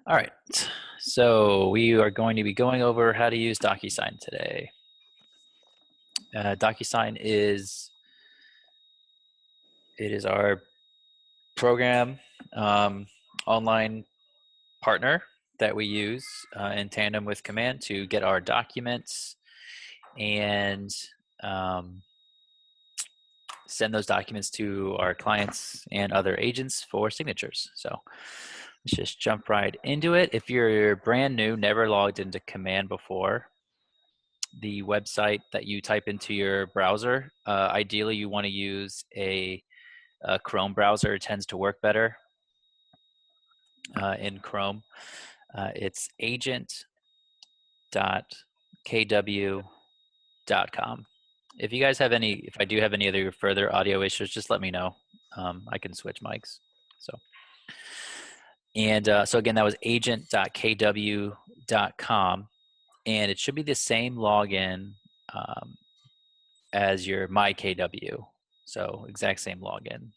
All right, so we are going to be going over how to use DocuSign today. DocuSign is our program online partner that we use in tandem with Command to get our documents and send those documents to our clients and other agents for signatures. So let's just jump right into it. If you're brand new, never logged into Command before, the website that you type into your browser, ideally you want to use a Chrome browser. It tends to work better in Chrome. It's agent.kw.com. If you guys have if I do have any other further audio issues, just let me know. I can switch mics. So again, that was agent.kw.com. And it should be the same login as your MyKW. So exact same login.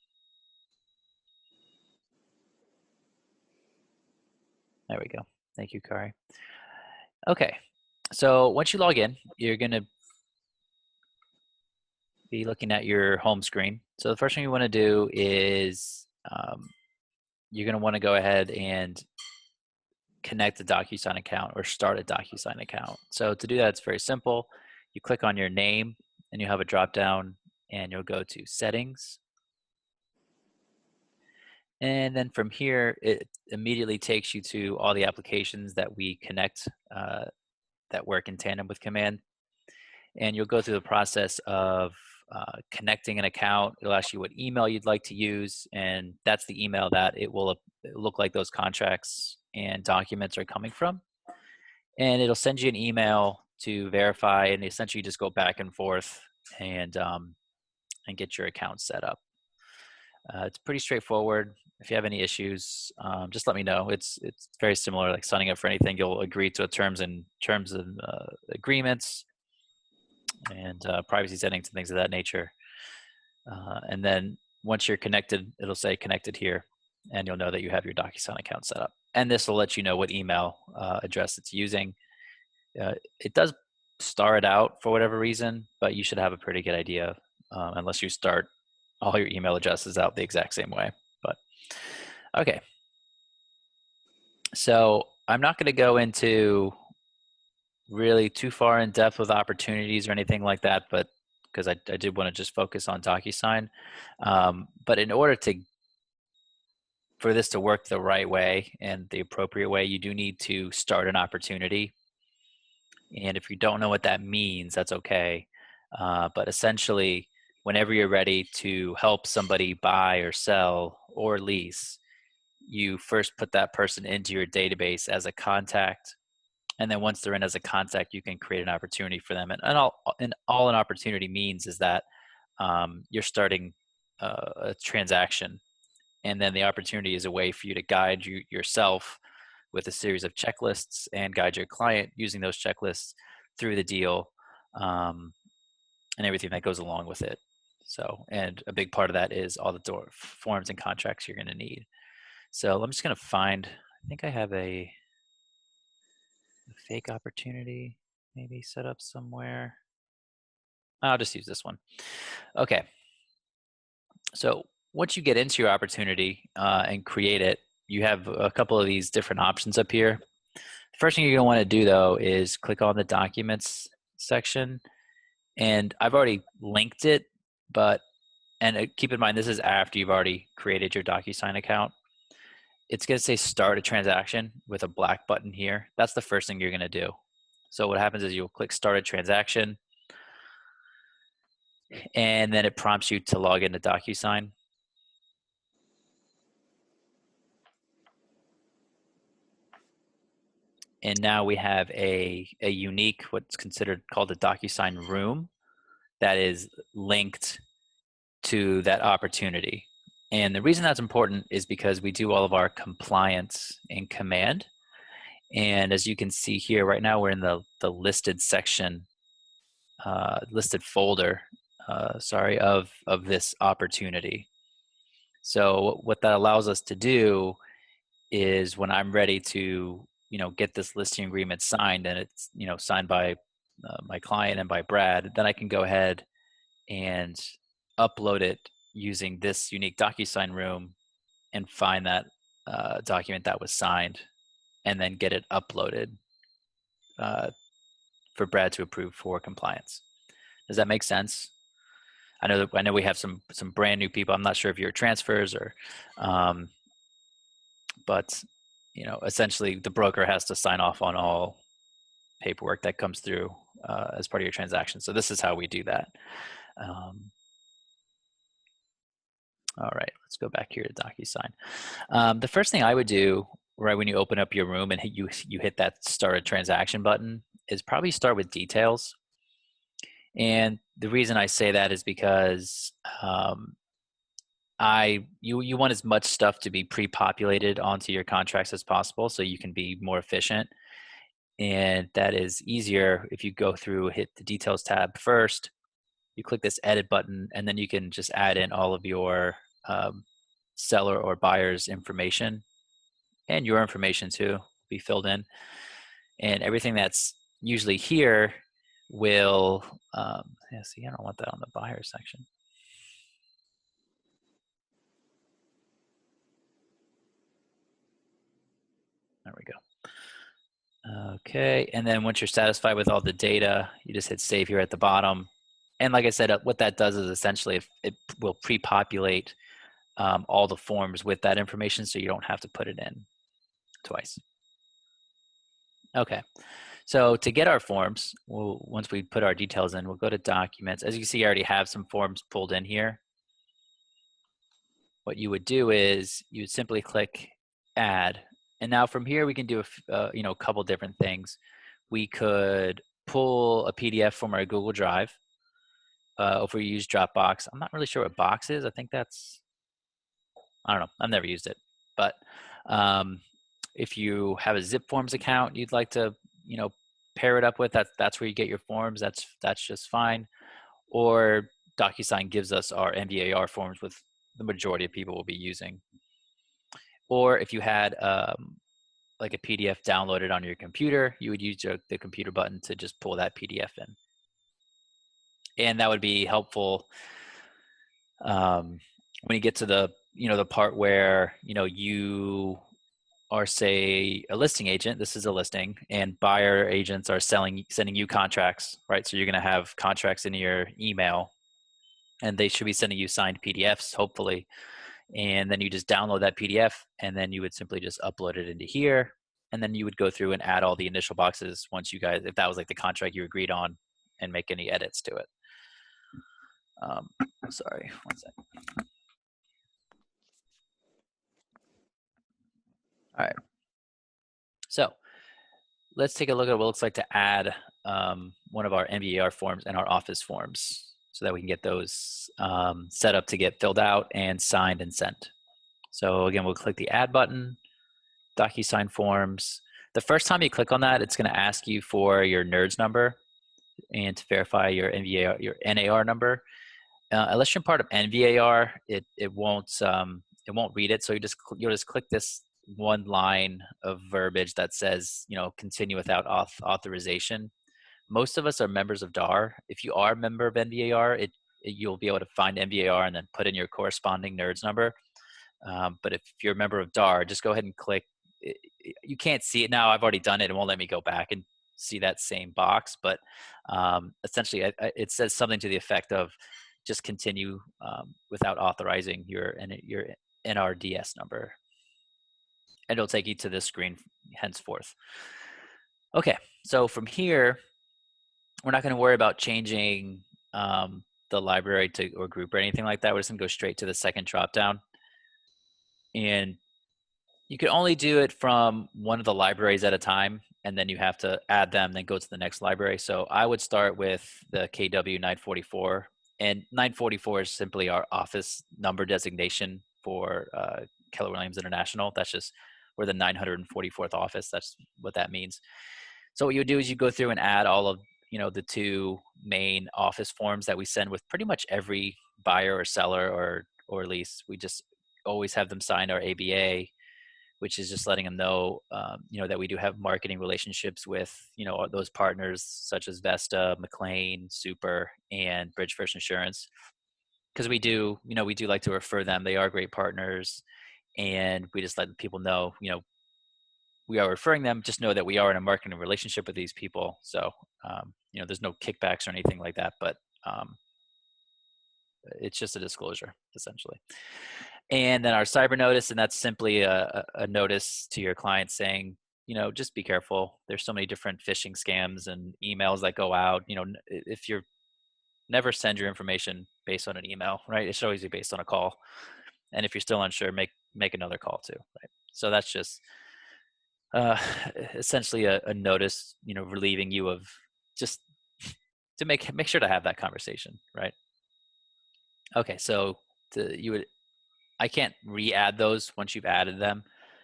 There we go. Thank you, Kari. Okay, so once you log in, you're going to be looking at your home screen. So the first thing you want to do is you're going to want to go ahead and connect a DocuSign account or start a DocuSign account. So to do that, it's very simple. You click on your name and you have a drop down and you'll go to settings. And then from here, it immediately takes you to all the applications that we connect that work in tandem with Command. And you'll go through the process of connecting an account. It'll ask you what email you'd like to use, and that's the email that it will look like those contracts and documents are coming from. And it'll send you an email to verify, and essentially just go back and forth and get your account set up. It's pretty straightforward. If you have any issues, just let me know. It's very similar, like signing up for anything. You'll agree to terms and agreements and privacy settings and things of that nature. And then once you're connected, it'll say connected here, and you'll know that you have your DocuSign account set up. And this will let you know what email address it's using. It does star it out for whatever reason, but you should have a pretty good idea unless you start all your email addresses out the exact same way. But okay, so I'm not going to go into really too far in depth with opportunities or anything like that, but because I did want to just focus on DocuSign. But in order for this to work the right way and the appropriate way, you do need to start an opportunity. And if you don't know what that means, that's okay. But essentially, whenever you're ready to help somebody buy or sell or lease, you first put that person into your database as a contact. And then once they're in as a contact, you can create an opportunity for them. And all an opportunity means is that you're starting a transaction. And then the opportunity is a way for you to guide yourself with a series of checklists and guide your client using those checklists through the deal and everything that goes along with it. So, and a big part of that is all the forms and contracts you're going to need. So I'm just going to find, I think I have a fake opportunity maybe set up somewhere. I'll just use this one. Okay. So once you get into your opportunity and create it, you have a couple of these different options up here. The first thing you're going to want to do though is click on the documents section. And I've already linked it, and keep in mind, this is after you've already created your DocuSign account. It's going to say start a transaction with a black button here. That's the first thing you're going to do. So what happens is you'll click start a transaction, and then it prompts you to log into DocuSign. And now we have a unique, what's called a DocuSign room that is linked to that opportunity. And the reason that's important is because we do all of our compliance in Command. And as you can see here, right now we're in the listed section, listed folder, of this opportunity. So what that allows us to do is when I'm ready to, get this listing agreement signed and it's, signed by my client and by Brad, then I can go ahead and upload it using this unique DocuSign room and find that document that was signed and then get it uploaded uh, for Brad to approve for compliance. Does that make sense? I know we have some brand new people. I'm not sure if you're transfers or, but essentially the broker has to sign off on all paperwork that comes through as part of your transaction. So this is how we do that. All right, let's go back here to DocuSign. The first thing I would do right when you open up your room and you hit that start a transaction button is probably start with details. And the reason I say that is because you want as much stuff to be pre-populated onto your contracts as possible so you can be more efficient. And that is easier if you go through, hit the details tab first, you click this edit button, and then you can just add in all of your seller or buyer's information and your information too be filled in. And everything that's usually here will, see, I don't want that on the buyer section. There we go. Okay, and then once you're satisfied with all the data, you just hit save here at the bottom. And like I said, what that does is essentially it will pre-populate all the forms with that information so you don't have to put it in twice. Okay, so to get our forms, once we put our details in, we'll go to documents. As you can see, I already have some forms pulled in here. What you would do is you would simply click add. And now from here, we can do a couple different things. We could pull a PDF from our Google Drive. If we use Dropbox, I'm not really sure what Box is. I think that's, I don't know. I've never used it. But if you have a Zip Forms account you'd like to, pair it up with, that's where you get your forms. That's just fine. Or DocuSign gives us our MVAR forms, with the majority of people will be using. Or if you had like a PDF downloaded on your computer, you would use the computer button to just pull that PDF in. And that would be helpful when you get to the the part where you are, say, a listing agent. This is a listing, and buyer agents are sending you contracts, right? So you're going to have contracts in your email, and they should be sending you signed PDFs, hopefully. And then you just download that PDF, and then you would simply just upload it into here, and then you would go through and add all the initial boxes once you guys, if that was like the contract you agreed on, and make any edits to it. Sorry, one second. All right. So let's take a look at what it looks like to add one of our MVAR forms and our office forms so that we can get those set up to get filled out and signed and sent. So again, we'll click the add button, DocuSign forms. The first time you click on that, it's going to ask you for your NERDS number and to verify your MVAR, your NAR number. Unless you're part of NVAR, it won't read it. So you'll just click this one line of verbiage that says, continue without authorization. Most of us are members of DAR. If you are a member of NVAR, you'll be able to find NVAR and then put in your corresponding NERDS number. But if you're a member of DAR, just go ahead and click. You can't see it now. I've already done it. It won't let me go back and see that same box. But essentially, it says something to the effect of just continue without authorizing your NRDS number. And it'll take you to this screen henceforth. Okay, so from here, we're not going to worry about changing the library or group or anything like that. We're just going to go straight to the second dropdown. And you can only do it from one of the libraries at a time, and then you have to add them, then go to the next library. So I would start with the KW 944, and 944 is simply our office number designation for Keller Williams International. That's just, we're the 944th office. That's what that means. So what you do is you go through and add all of the two main office forms that we send with pretty much every buyer or seller or lease. We just always have them sign our ABA. which is just letting them know, that we do have marketing relationships with, those partners such as Vesta, McLean, Super, and Bridge First Insurance. Because we do like to refer them. They are great partners, and we just let people know, we are referring them. Just know that we are in a marketing relationship with these people. So, there's no kickbacks or anything like that, but it's just a disclosure essentially. And then our cyber notice, and that's simply a notice to your client saying, just be careful. There's so many different phishing scams and emails that go out. If you're never send your information based on an email, right? It should always be based on a call. And if you're still unsure, make another call too, right? So that's just uh, essentially a notice, relieving you of just to make sure to have that conversation, right? Okay, so I can't re-add those once you've added them.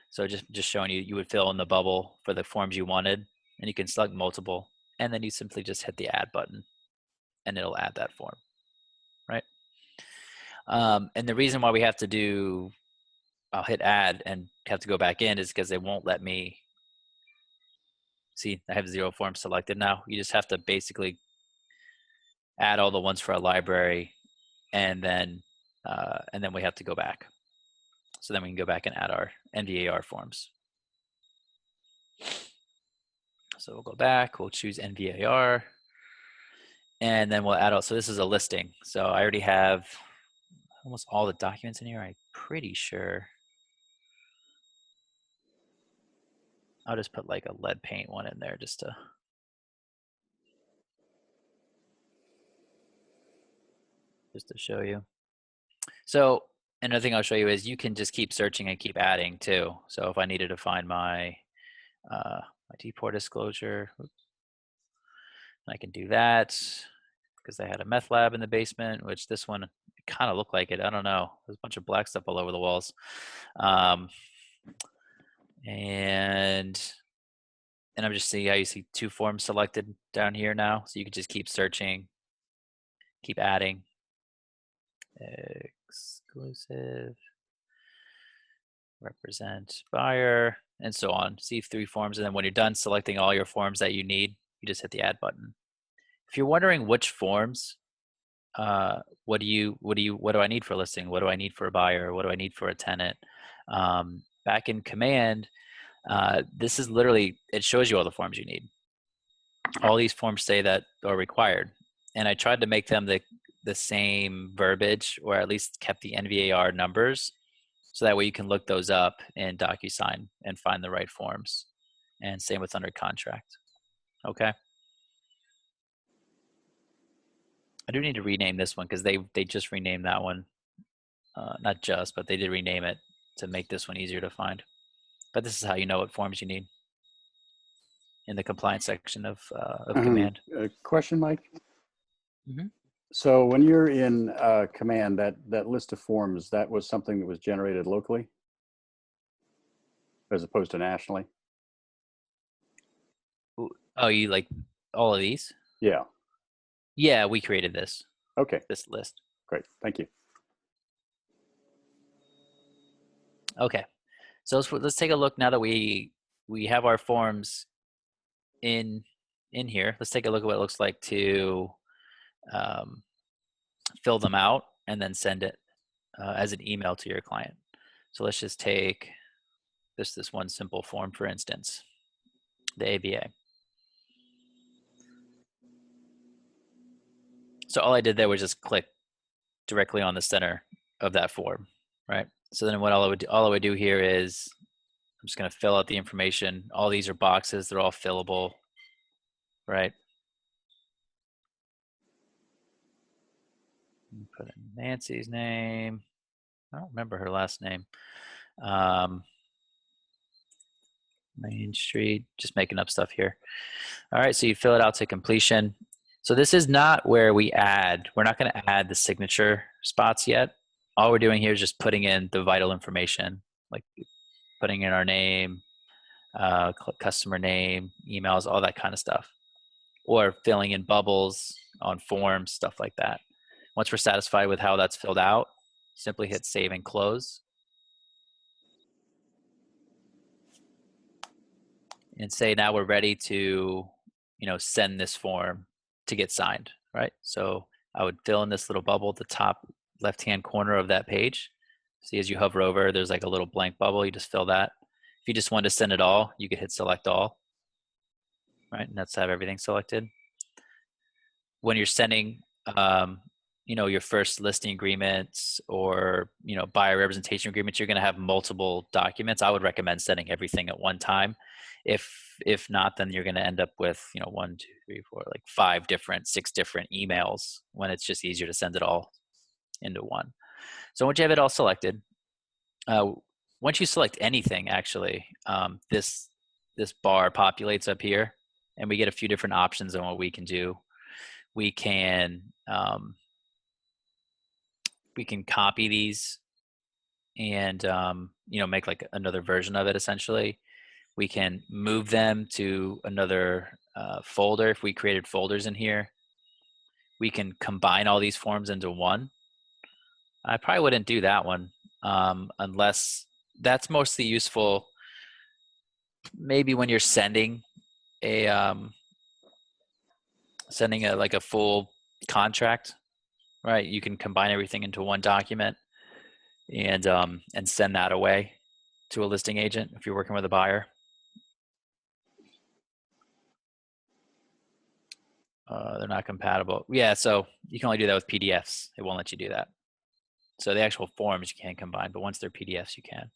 So just showing you would fill in the bubble for the forms you wanted, and you can select multiple, and then you simply just hit the add button, and it'll add that form, right? And the reason why we have to do, I'll hit add and have to go back in is because they won't let me see. I have 0 forms selected now. You just have to basically add all the ones for a library, and then we have to go back. So then we can go back and add our NVAR forms. So we'll go back, we'll choose NVAR, and then we'll add, so this is a listing. So I already have almost all the documents in here, I'm pretty sure. I'll just put like a lead paint one in there just to show you. So another thing I'll show you is you can just keep searching and keep adding too. So if I needed to find my DPOR disclosure, I can do that because I had a meth lab in the basement, which this one kind of looked like it. I don't know. There's a bunch of black stuff all over the walls. And I'm just seeing how you see 2 forms selected down here now. So you can just keep searching, keep adding. Exclusive, represent buyer, and so on. See 3 forms, and then when you're done selecting all your forms that you need, you just hit the add button. If you're wondering which forms, what do I need for a listing? What do I need for a buyer? What do I need for a tenant? Back in Command, this is literally, it shows you all the forms you need. All these forms say that are required, and I tried to make them the same verbiage, or at least kept the NVAR numbers, so that way you can look those up in DocuSign and find the right forms. And same with under contract. Okay. I do need to rename this one because they just renamed that one. Not just, but they did rename it to make this one easier to find. But this is how you know what forms you need in the compliance section of Command. Question, Mike? Mm-hmm. So when you're in Command, that list of forms, that was something that was generated locally as opposed to nationally? Oh, you like all of these? Yeah. Yeah, we created this. Okay. This list. Great. Thank you. Okay. So let's take a look now that we have our forms in here. Let's take a look at what it looks like to fill them out and then send it as an email to your client. So let's just take this one simple form, for instance, the ABA. So all I did there was just click directly on the center of that form, right? So then what all I would do here is I'm just going to fill out the information. All these are boxes. They're all fillable, right? Put in Nancy's name. I don't remember her last name. Main Street, just making up stuff here. All right, so you fill it out to completion. So this is not where we're not going to add the signature spots yet. All we're doing here is just putting in the vital information, like putting in our name, customer name, emails, all that kind of stuff, or filling in bubbles on forms, stuff like that. Once we're satisfied with how that's filled out, simply hit save and close. and say, now we're ready to, send this form to get signed, right? So I would fill in this little bubble at the top left-hand corner of that page. See, as you hover over, there's like a little blank bubble. You just fill that. If you just want to send it all, you could hit select all, right? And that's have everything selected. When you're sending, your first listing agreements or, buyer representation agreements, you're going to have multiple documents. I would recommend sending everything at one time. If not, then you're going to end up with, 1, 2, 3, 4, like 5 different, 6 different emails when it's just easier to send it all into one. So once you have it all selected, once you select anything, actually, this bar populates up here, and we get a few different options on what we can do. We can copy these and make like another version of it. Essentially, we can move them to another folder if we created folders in here. We can combine all these forms into one. I probably wouldn't do that one unless that's mostly useful maybe when you're sending a like a full contract, right? You can combine everything into one document and send that away to a listing agent if you're working with a buyer. They're not compatible. Yeah, so you can only do that with PDFs. It won't let you do that. So the actual forms you can't combine, but once they're PDFs, you can.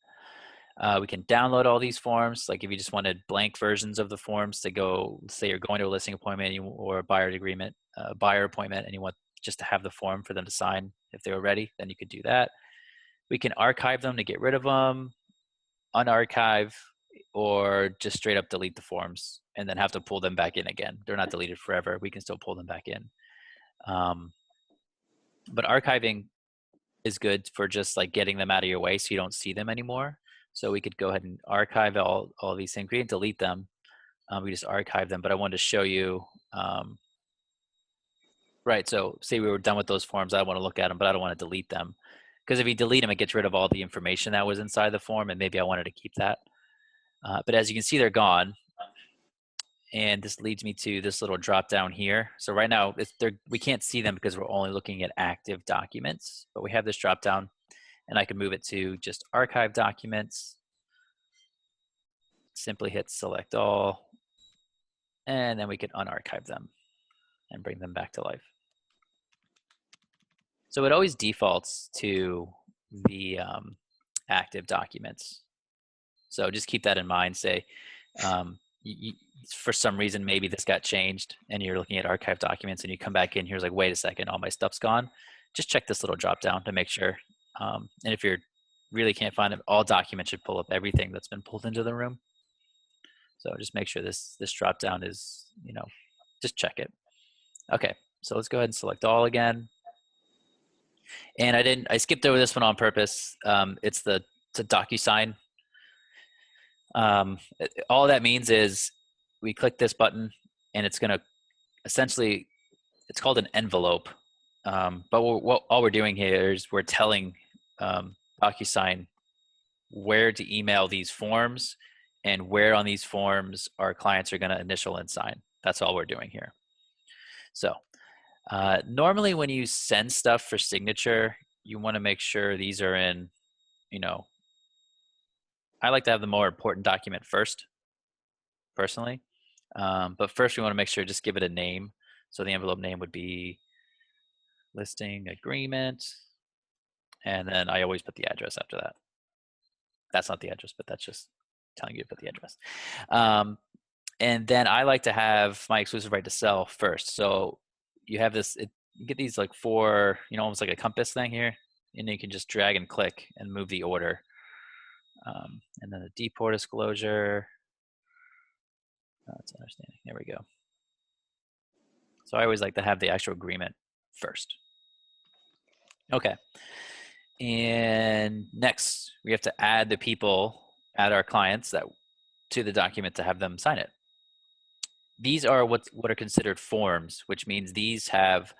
We can download all these forms. Like if you just wanted blank versions of the forms to go, say you're going to a listing appointment or a buyer agreement, buyer appointment, and you want just to have the form for them to sign if they were ready, then you could do that. We can archive them to get rid of them, unarchive, or just straight up delete the forms and then have to pull them back in again. They're not deleted forever. We can still pull them back in. But archiving is good for just like getting them out of your way so you don't see them anymore. So we could go ahead and archive all these things. We can delete them. We just archive them, but I wanted to show you, right, so say we were done with those forms, I want to look at them, but I don't want to delete them. Because if you delete them, it gets rid of all the information that was inside the form, and maybe I wanted to keep that. But as you can see, they're gone. And this leads me to this little drop down here. So right now, we can't see them because we're only looking at active documents, but we have this drop down, and I can move it to just archive documents. Simply hit select all, and then we can unarchive them and bring them back to life. So it always defaults to the active documents. So just keep that in mind. Say, for some reason, maybe this got changed and you're looking at archive documents and you come back in, here's like, wait a second, all my stuff's gone. Just check this little drop down to make sure. And if you really can't find it, all documents should pull up everything that's been pulled into the room. So just make sure this drop down is, just check it. Okay, so let's go ahead and select all again. And I skipped over this one on purpose. It's a DocuSign. All that means is we click this button and it's gonna essentially, it's called an envelope. But all we're doing here is we're telling DocuSign where to email these forms and where on these forms our clients are gonna initial and sign. That's all we're doing here. So normally when you send stuff for signature, you wanna make sure these are in, I like to have the more important document first, personally. But first we wanna make sure, just give it a name. So the envelope name would be listing agreement. And then I always put the address after that. That's not the address, but that's just telling you to put the address. And then I like to have my exclusive right to sell first. So you have this, you get these like 4, almost like a compass thing here, and you can just drag and click and move the order. And then the deport disclosure. That's understanding. There we go. So I always like to have the actual agreement first. Okay. And next, we have to add the people, add our clients to the document to have them sign it. These are what are considered forms, which means these have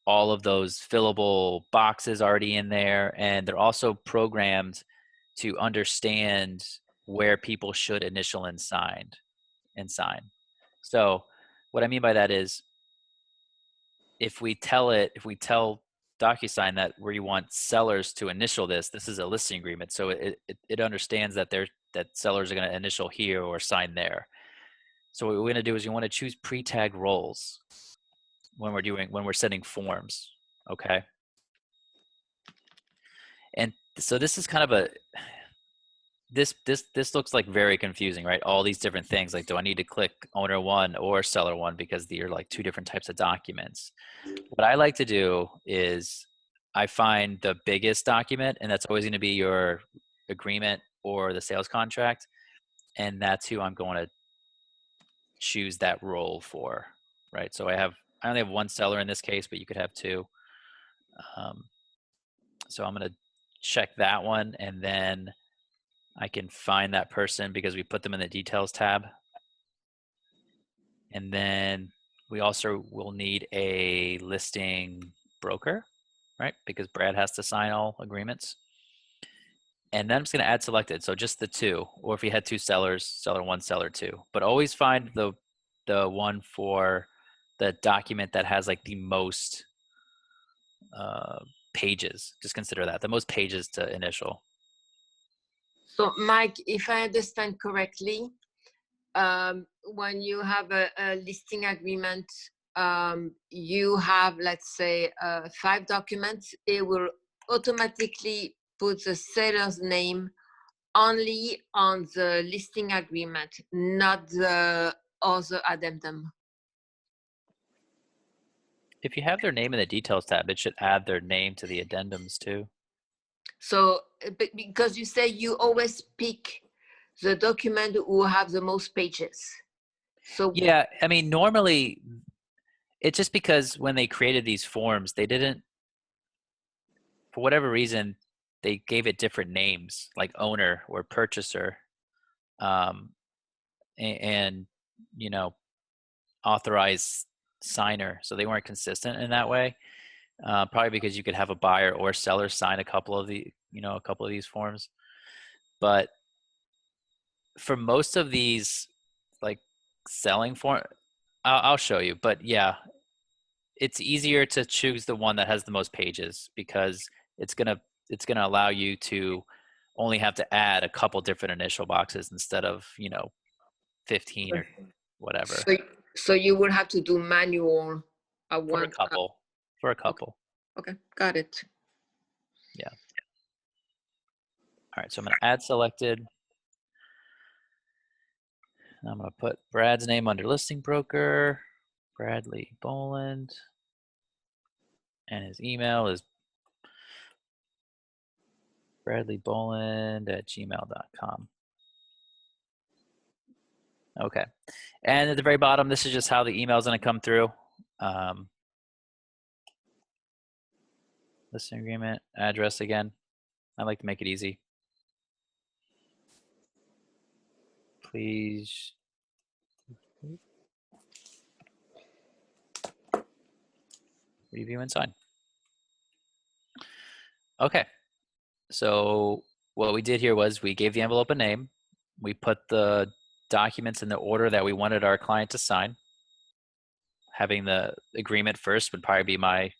all of those fillable boxes already in there, and they're also programmed to understand where people should initial and sign. and sign. So what I mean by that is if we tell DocuSign that where you want sellers to initial this is a listing agreement. So it understands that that sellers are going to initial here or sign there. So what we're going to do is you want to choose pre-tag roles when we're sending forms. Okay. And so this is kind of a this looks like very confusing, right? All these different things. Like, do I need to click owner one or seller one because they're like two different types of documents? What I like to do is I find the biggest document, and that's always going to be your agreement or the sales contract, and that's who I'm going to choose that role for, right? So I only have one seller in this case, but you could have two. So I'm going to check that one, and then I can find that person because we put them in the details tab. And then we also will need a listing broker, right? Because Brad has to sign all agreements. And then I'm just going to add selected. So just the two, or if you had two sellers, seller one, seller two, but always find the one for the document that has like the most pages. Just consider that the most pages to initial. So Mike, if I understand correctly, when you have a listing agreement, you have, let's say, 5 documents, it will automatically put the seller's name only on the listing agreement, not the other addendum. If you have their name in the details tab, it should add their name to the addendums too. So, because you say you always pick the document who have the most pages. So yeah, I mean, normally it's just because when they created these forms, they didn't, for whatever reason, they gave it different names like owner or purchaser, and you know, authorized signer. So they weren't consistent in that way. Probably because you could have a buyer or seller sign a couple of these forms. But for most of these, like selling form, I'll show you. But yeah, it's easier to choose the one that has the most pages because it's gonna allow you to only have to add a couple different initial boxes instead of 15 or whatever. So you will have to do manual For a couple. For a couple. Okay, got it. Yeah. All right, so I'm going to add selected. And I'm going to put Brad's name under listing broker, Bradley Boland, and his email is bradleyboland@gmail.com. Okay, and at the very bottom, this is just how the email is going to come through. Listing agreement, address again. I like to make it easy. Please review and sign. Okay, so what we did here was we gave the envelope a name. We put the documents in the order that we wanted our client to sign. Having the agreement first would probably be my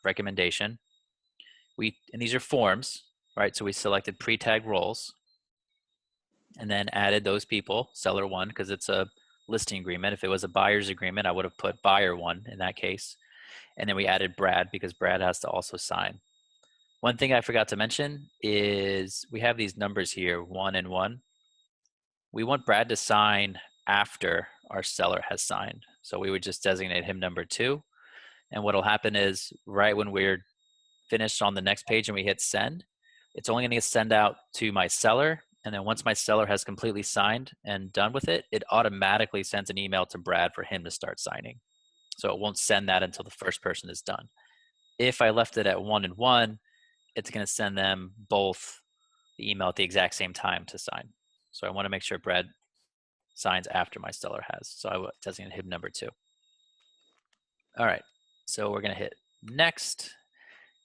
recommendation. And these are forms, right? So we selected pre-tag roles and then added those people, seller one, because it's a listing agreement. If it was a buyer's agreement, I would have put buyer one in that case. And then we added Brad because Brad has to also sign. One thing I forgot to mention is we have these numbers here, 1 and 1. We want Brad to sign after our seller has signed. So we would just designate him number 2. And what'll happen is right when we're finished on the next page and we hit send, it's only going to send out to my seller. And then once my seller has completely signed and done with it, it automatically sends an email to Brad for him to start signing. So it won't send that until the first person is done. If I left it at 1 and 1, it's going to send them both the email at the exact same time to sign. So I want to make sure Brad signs after my seller has. So I will designate him number 2. All right. So we're going to hit next.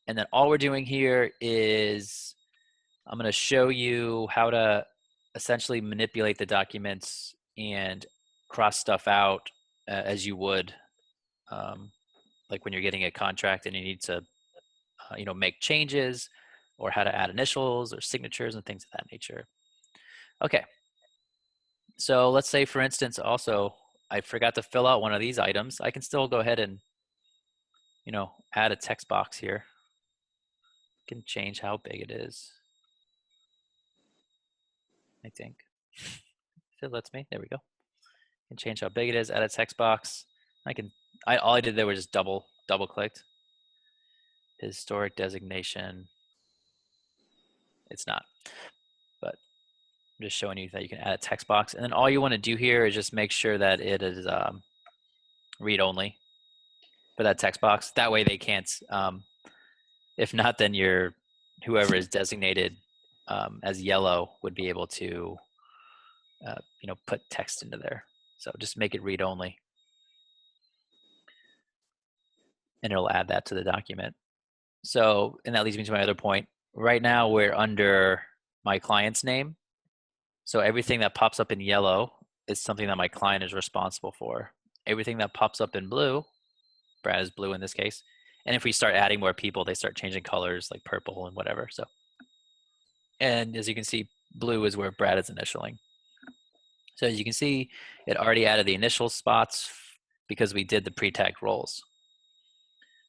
And then all we're doing here is I'm going to show you how to essentially manipulate the documents and cross stuff out as you would, like when you're getting a contract and you need to, make changes, or how to add initials or signatures and things of that nature. Okay. So let's say, for instance, also, I forgot to fill out one of these items. I can still go ahead and, add a text box here. Can change how big it is, I think. If it lets me, there we go. Can change how big it is, add a text box. All I did there was just double clicked. Historic designation. It's not, but I'm just showing you that you can add a text box. And then all you want to do here is just make sure that it is read only for that text box. That way they can't, if not, then whoever is designated as yellow would be able to, put text into there. So just make it read only. And it'll add that to the document. So, and that leads me to my other point. Right now we're under my client's name. So everything that pops up in yellow is something that my client is responsible for. Everything that pops up in blue, Brad is blue in this case. And if we start adding more people, they start changing colors like purple and whatever. So, and as you can see, blue is where Brad is initialing. So as you can see, it already added the initial spots because we did the pre-tagged roles.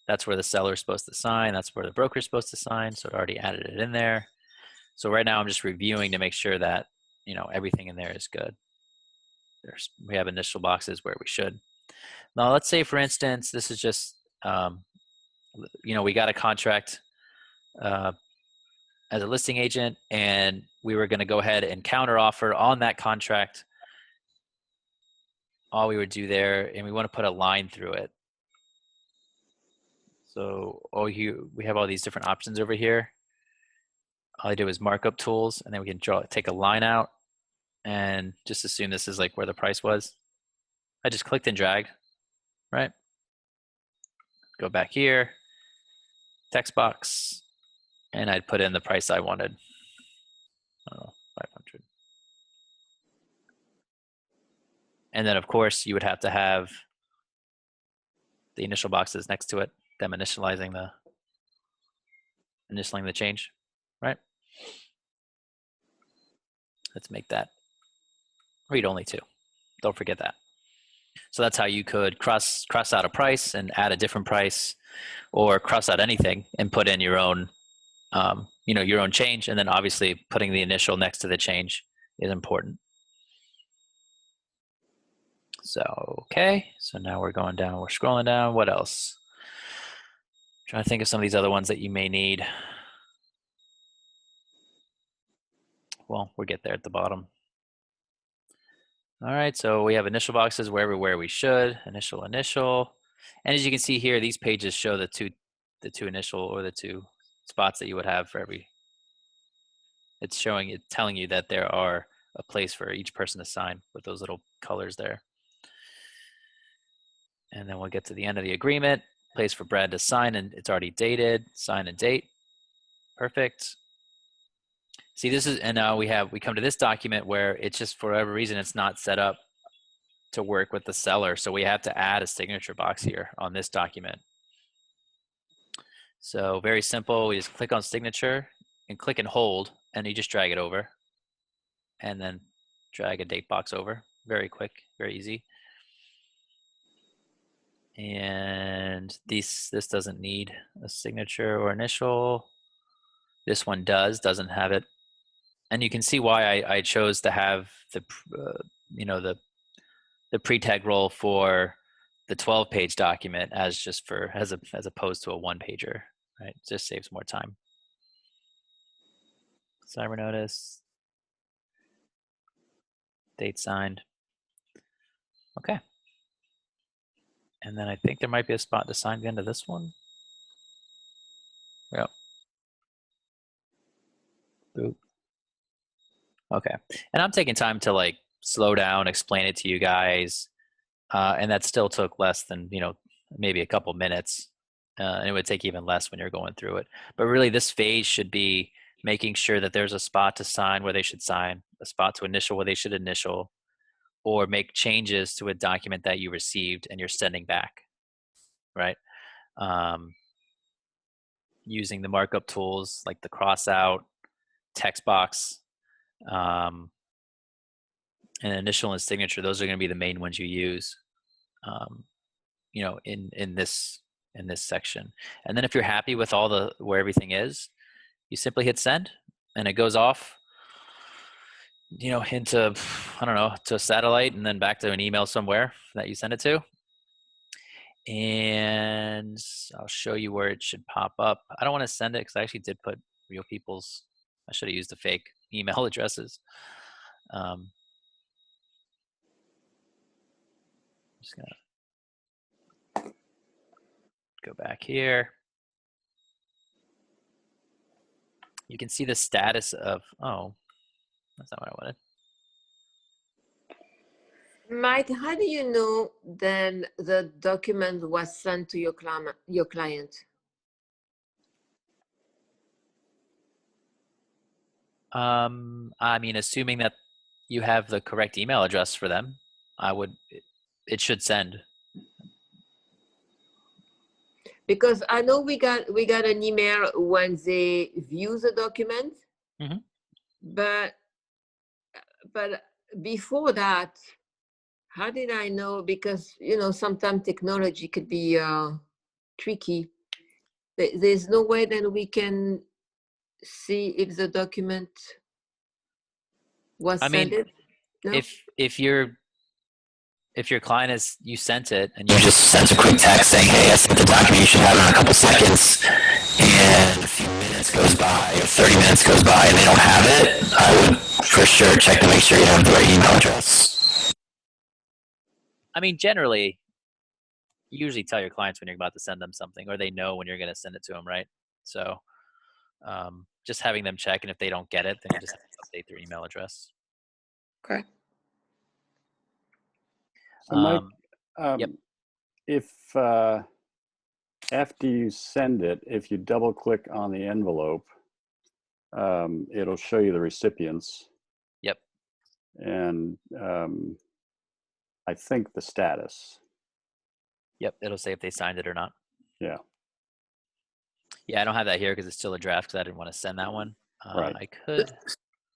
That's where the seller is supposed to sign. That's where the broker is supposed to sign. So it already added it in there. So right now I'm just reviewing to make sure that, everything in there is good. We have initial boxes where we should. Now let's say, for instance, this is just, we got a contract as a listing agent, and we were going to go ahead and counter offer on that contract. All we would do there, and we want to put a line through it. So we have all these different options over here. All I do is markup tools, and then we can take a line out, and just assume this is like where the price was. I just clicked and dragged, right? Go back here, text box, and I'd put in the price I wanted. 500. And then of course you would have to have the initial boxes next to it, them initialing the change, right? Let's make that read only too. Don't forget that. So that's how you could cross out a price and add a different price, or cross out anything and put in your own, your own change. And then obviously putting the initial next to the change is important. So, okay. So now we're going down, we're scrolling down. What else? Trying to think of some of these other ones that you may need. Well, we'll get there at the bottom. All right, so we have initial boxes where we should, initial. And as you can see here, these pages show the two initial, or the two spots that you would have for every. It's telling you that there are a place for each person to sign with those little colors there. And then we'll get to the end of the agreement, place for Brad to sign, and it's already dated, sign and date. Perfect. See, and now we come to this document where it's just, for whatever reason, it's not set up to work with the seller. So we have to add a signature box here on this document. So very simple. We just click on signature and click and hold, and you just drag it over, and then drag a date box over. Very quick, very easy. And this doesn't need a signature or initial. This one doesn't have it. And you can see why I chose to have the pre-tag role for the 12-page document as opposed to a one-pager, right? It just saves more time. Cyber notice, date signed. Okay. And then I think there might be a spot to sign the end of this one. Yep. Boop. Okay. And I'm taking time to slow down, explain it to you guys. And that still took less than, maybe a couple minutes. And it would take even less when you're going through it. But really this phase should be making sure that there's a spot to sign where they should sign, a spot to initial where they should initial, or make changes to a document that you received and you're sending back, right? Um, using the markup tools like the cross out, text box, um, and initial and signature. Those are going to be the main ones you use, um, in this section. And then if you're happy with where everything is, you simply hit send, and it goes off, into, I don't know, to a satellite, and then back to an email somewhere that you send it to. And I'll show you where it should pop up. I don't want to send it because I actually did put real people's, I should have used the fake email addresses. Just gonna go back here. You can see the status of, oh, that's not what I wanted. Mike, how do you know then the document was sent to your client? I mean, assuming that you have the correct email address for them, it should send. Because I know we got an email when they view the document, Mm-hmm. but before that, how did I know? Because sometimes technology could be tricky. There's no way then we can see if the document was sent. No? If your client you sent it and you just sent a quick text saying, hey, I sent the document, you should have it in a couple seconds, and a few minutes goes by or 30 minutes goes by and they don't have it, I would for sure check to make sure you have the right email address. I mean, generally, you usually tell your clients when you're about to send them something, or they know when you're going to send it to them, right? So just having them check, and if they don't get it, then you just have to update their email address. Okay. So Mike, yep. If after you send it, if you double click on the envelope, it'll show you the recipients. Yep. And I think the status. Yep, it'll say if they signed it or not. Yeah. Yeah, I don't have that here because it's still a draft because I didn't want to send that one. Right. I could.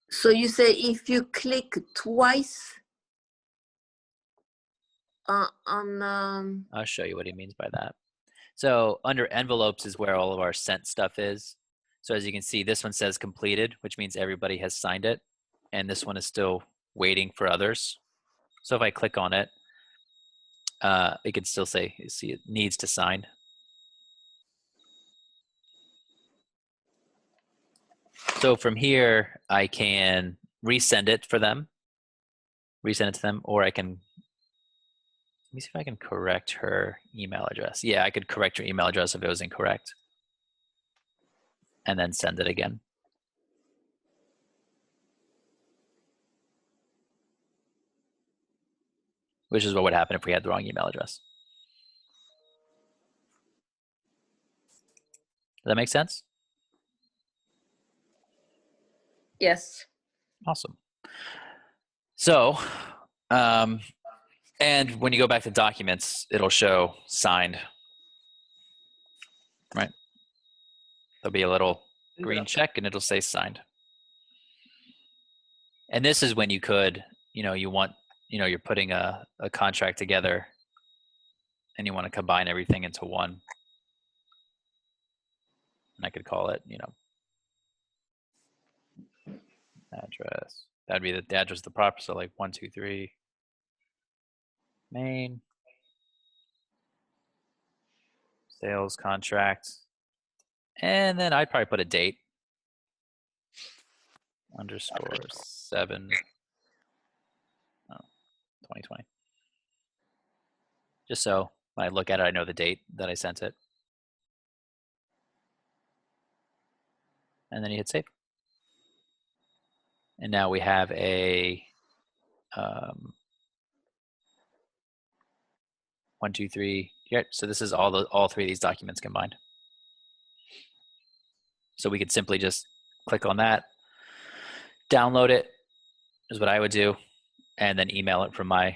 So you say if you click twice on I'll show you what he means by that. So under envelopes is where all of our sent stuff is. So as you can see, this one says completed, which means everybody has signed it. And this one is still waiting for others. So if I click on it, it could still say, you see, it needs to sign. So from here, I can resend it to them, or I can, let me see if I can correct her email address. Yeah, I could correct her email address if it was incorrect, and then send it again. Which is what would happen if we had the wrong email address. Does that make sense? Yes. Awesome. So, and when you go back to documents, it'll show signed, right? There'll be a little green check and it'll say signed. And this is when you could, you want, you're putting a contract together and you want to combine everything into one. And I could call it, address. That'd be the address of the property. So like 123 Main sales contract. And then I'd probably put a date. _7 2020. Just so when I look at it, I know the date that I sent it. And then you hit save. And now we have a 1, 2, 3. Yeah, so this is all three of these documents combined. So we could simply just click on that, download it is what I would do, and then email it from my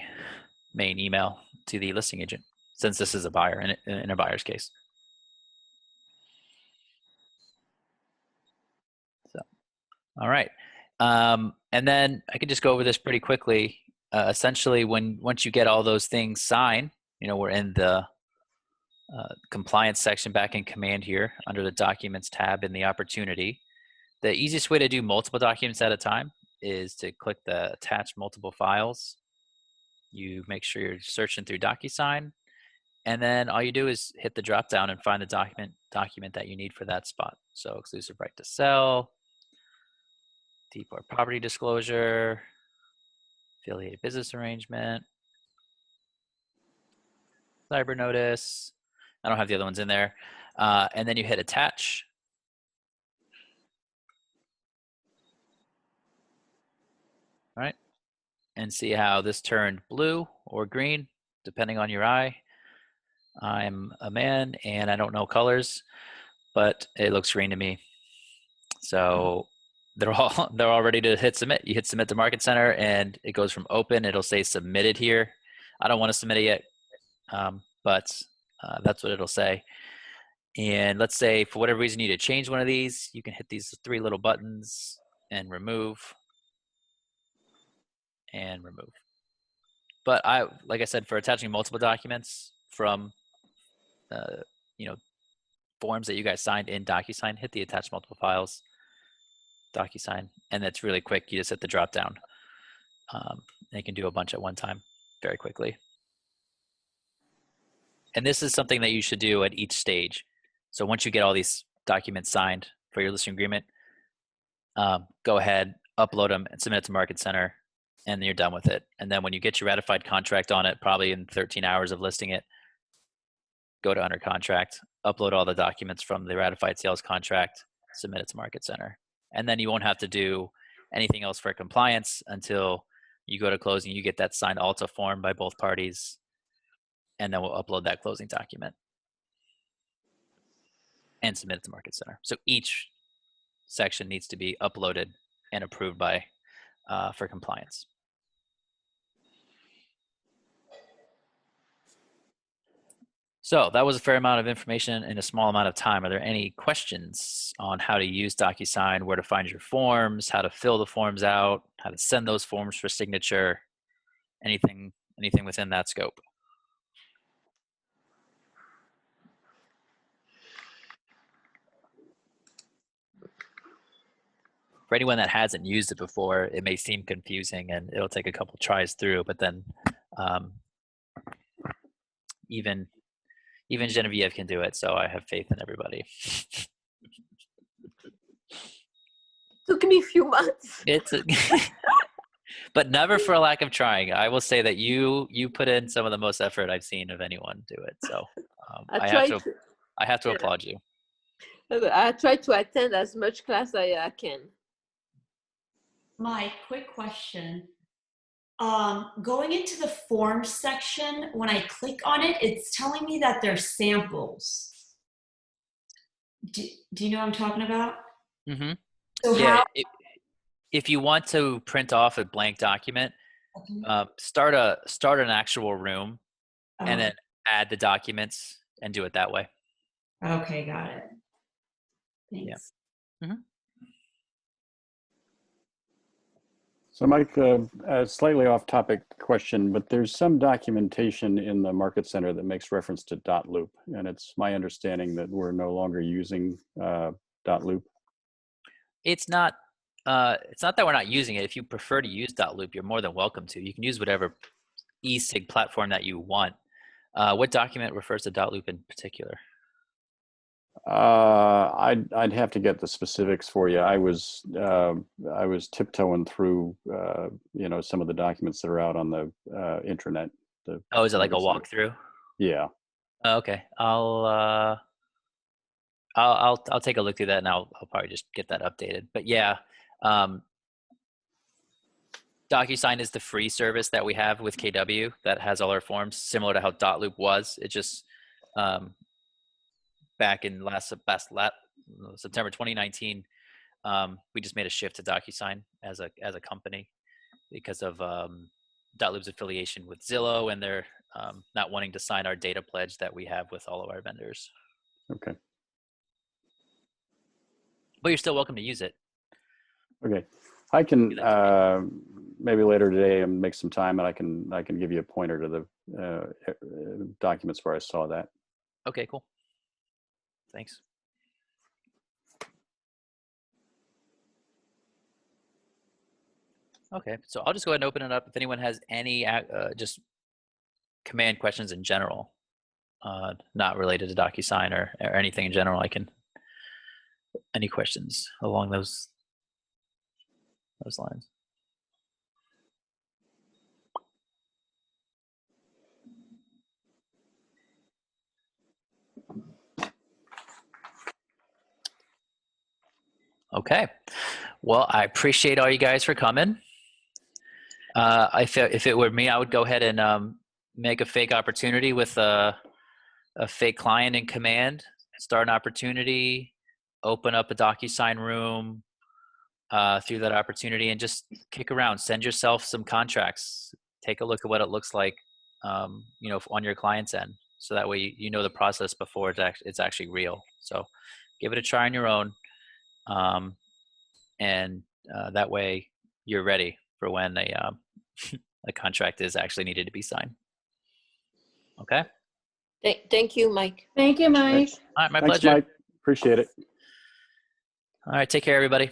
main email to the listing agent, since this is a buyer in a buyer's case. So, all right. And then I could just go over this pretty quickly. Essentially, once you get all those things signed, we're in the compliance section back in Command here under the Documents tab in the Opportunity. The easiest way to do multiple documents at a time is to click the Attach Multiple Files. You make sure you're searching through DocuSign, and then all you do is hit the drop down and find the document that you need for that spot. So exclusive right to sell, depot property disclosure, affiliated business arrangement, cyber notice. I don't have the other ones in there. And then you hit attach. All right. And see how this turned blue or green, depending on your eye. I'm a man and I don't know colors, but it looks green to me. So they're all ready to hit submit. You hit submit to Market Center and it goes from open. It'll say submitted here. I don't want to submit it yet, but that's what it'll say. And let's say for whatever reason you need to change one of these, you can hit these 3 little buttons and remove and remove. But like I said, for attaching multiple documents from forms that you guys signed in DocuSign, hit the attach multiple files, DocuSign, and that's really quick. You just hit the drop down. And you can do a bunch at one time very quickly. And this is something that you should do at each stage. So once you get all these documents signed for your listing agreement, go ahead, upload them, and submit it to Market Center, and then you're done with it. And then when you get your ratified contract on it, probably in 13 hours of listing it, go to under contract, upload all the documents from the ratified sales contract, submit it to Market Center. And then you won't have to do anything else for compliance until you go to closing. You get that signed ALTA form by both parties, and then we'll upload that closing document and submit it to Market Center. So each section needs to be uploaded and approved by for compliance. So that was a fair amount of information in a small amount of time. Are there any questions on how to use DocuSign, where to find your forms, how to fill the forms out, how to send those forms for signature, anything within that scope? For anyone that hasn't used it before, it may seem confusing and it'll take a couple tries through, but then even Genevieve can do it, so I have faith in everybody. Took me a few months. But never for a lack of trying. I will say that you put in some of the most effort I've seen of anyone do it. So I have to applaud you. I try to attend as much class as I can. My quick question. Going into the forms section, when I click on it, it's telling me that they're samples. Do you know what I'm talking about? Mm-hmm. So yeah, if you want to print off a blank document, start an actual room and then add the documents and do it that way. Okay, got it. Thanks. Yeah. Mm-hmm. So Mike, a slightly off topic question, but there's some documentation in the Market Center that makes reference to .loop, and it's my understanding that we're no longer using .loop. It's not that we're not using it. If you prefer to use .loop, you're more than welcome to. You can use whatever e-sig platform that you want. What document refers to .loop in particular? I'd have to get the specifics for you. I was tiptoeing through some of the documents that are out on the intranet. Is it like a walkthrough? Yeah. Okay. I'll take a look through that, and I'll probably just get that updated. But yeah, DocuSign is the free service that we have with KW that has all our forms, similar to how .loop was. It just back in September 2019, we just made a shift to DocuSign as a company because of .loop's affiliation with Zillow and their not wanting to sign our data pledge that we have with all of our vendors. Okay. But you're still welcome to use it. Okay. I can maybe later today and make some time, and I can give you a pointer to the documents where I saw that. Okay, cool. Thanks. Okay, so I'll just go ahead and open it up. If anyone has any just command questions in general, not related to DocuSign or anything in general, any questions along those lines. Okay, well, I appreciate all you guys for coming. If it were me, I would go ahead and make a fake opportunity with a fake client in command, start an opportunity, open up a DocuSign room through that opportunity, and just kick around. Send yourself some contracts. Take a look at what it looks like, on your client's end, so that way you know the process before it's actually real. So give it a try on your own, and that way you're ready for when a contract is actually needed to be signed. Okay. Thank you, Mike. Thank you, Mike. All right, my Thanks, pleasure. Mike. Appreciate it. All right, take care, everybody.